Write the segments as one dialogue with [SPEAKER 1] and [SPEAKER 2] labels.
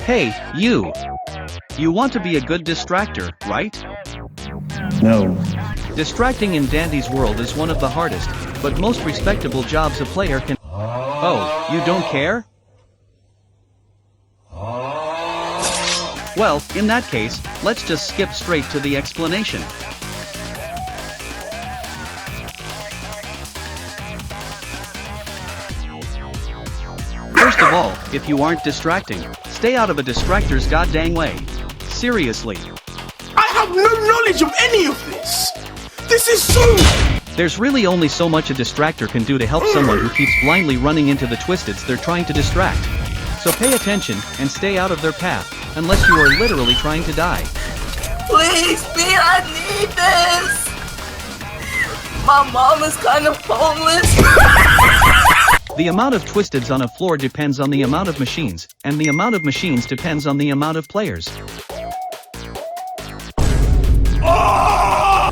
[SPEAKER 1] Hey, you! You want to be a good distractor, right?
[SPEAKER 2] No.
[SPEAKER 1] Distracting in Dandy's world is one of the hardest, but most respectable jobs a player can... Oh, you don't care? Well, in that case, let's just skip straight to the explanation. First of all, if you aren't distracting, stay out of a distractor's goddamn way. Seriously.
[SPEAKER 3] I have no knowledge of any of this! This is so...
[SPEAKER 1] There's really only so much a distractor can do to help someone who keeps blindly running into the twisteds they're trying to distract. So pay attention, and stay out of their path, unless you are literally trying to die.
[SPEAKER 4] Please, B, I need this! My mom is kind of homeless.
[SPEAKER 1] The amount of twisteds on a floor depends on the amount of machines, and the amount of machines depends on the amount of players.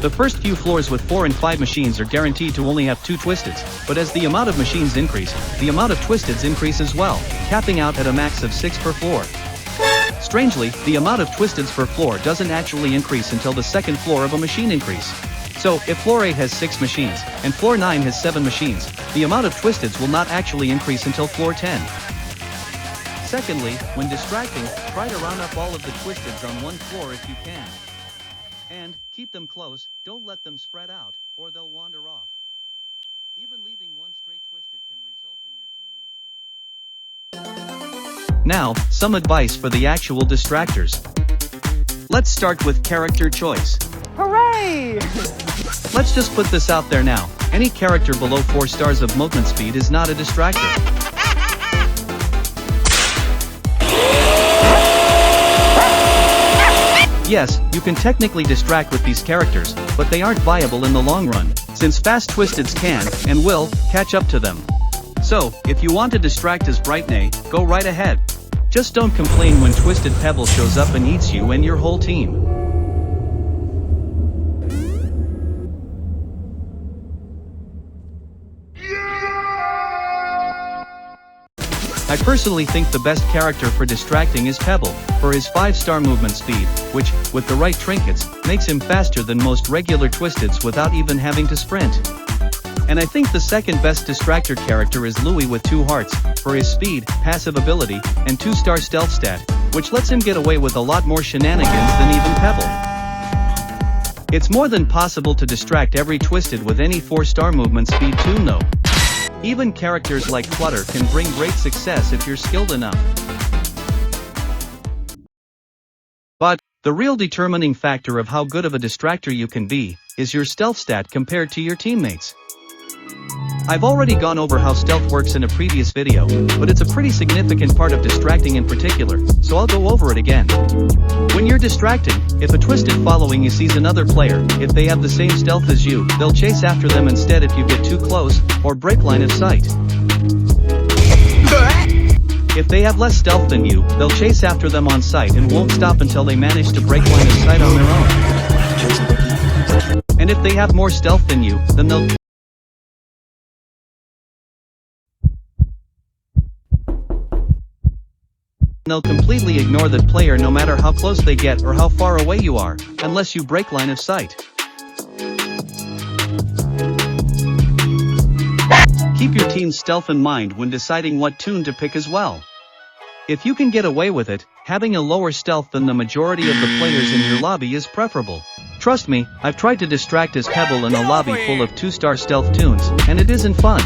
[SPEAKER 1] The first few floors with 4 and 5 machines are guaranteed to only have 2 twisteds, but as the amount of machines increase, the amount of twisteds increase as well, capping out at a max of 6 per floor. Strangely, the amount of twisteds per floor doesn't actually increase until the second floor of a machine increase. So, if floor 8 has 6 machines, and floor 9 has 7 machines, the amount of twisteds will not actually increase until floor 10. Secondly, when distracting, try to round up all of the twisteds on one floor if you can. And, keep them close, don't let them spread out, or they'll wander off. Even leaving one stray twisted can result in your teammates getting hurt. Now, some advice for the actual distractors. Let's start with character choice.
[SPEAKER 5] Hooray!
[SPEAKER 1] Let's just put this out there now. Any character below 4 stars of movement speed is not a distractor. Yes, you can technically distract with these characters, but they aren't viable in the long run, since fast twisteds can, and will, catch up to them. So, if you want to distract as Brightnay, go right ahead. Just don't complain when Twisted Pebble shows up and eats you and your whole team. I personally think the best character for distracting is Pebble, for his 5-star movement speed, which, with the right trinkets, makes him faster than most regular twisteds without even having to sprint. And I think the second best distractor character is Louie with 2 hearts, for his speed, passive ability, and 2-star stealth stat, which lets him get away with a lot more shenanigans than even Pebble. It's more than possible to distract every twisted with any 4-star movement speed tune though. Even characters like Flutter can bring great success if you're skilled enough. But, the real determining factor of how good of a distractor you can be, is your stealth stat compared to your teammates. I've already gone over how stealth works in a previous video, but it's a pretty significant part of distracting in particular, so I'll go over it again. When you're distracting, if a twisted following you sees another player, if they have the same stealth as you, they'll chase after them instead if you get too close, or break line of sight. If they have less stealth than you, they'll chase after them on sight and won't stop until they manage to break line of sight on their own. And if they have more stealth than you, then they'll completely ignore that player no matter how close they get or how far away you are, unless you break line of sight. Keep your team's stealth in mind when deciding what tune to pick as well. If you can get away with it, having a lower stealth than the majority of the players in your lobby is preferable. Trust me, I've tried to distract as Pebble in a lobby full of 2-star stealth tunes, and it isn't fun.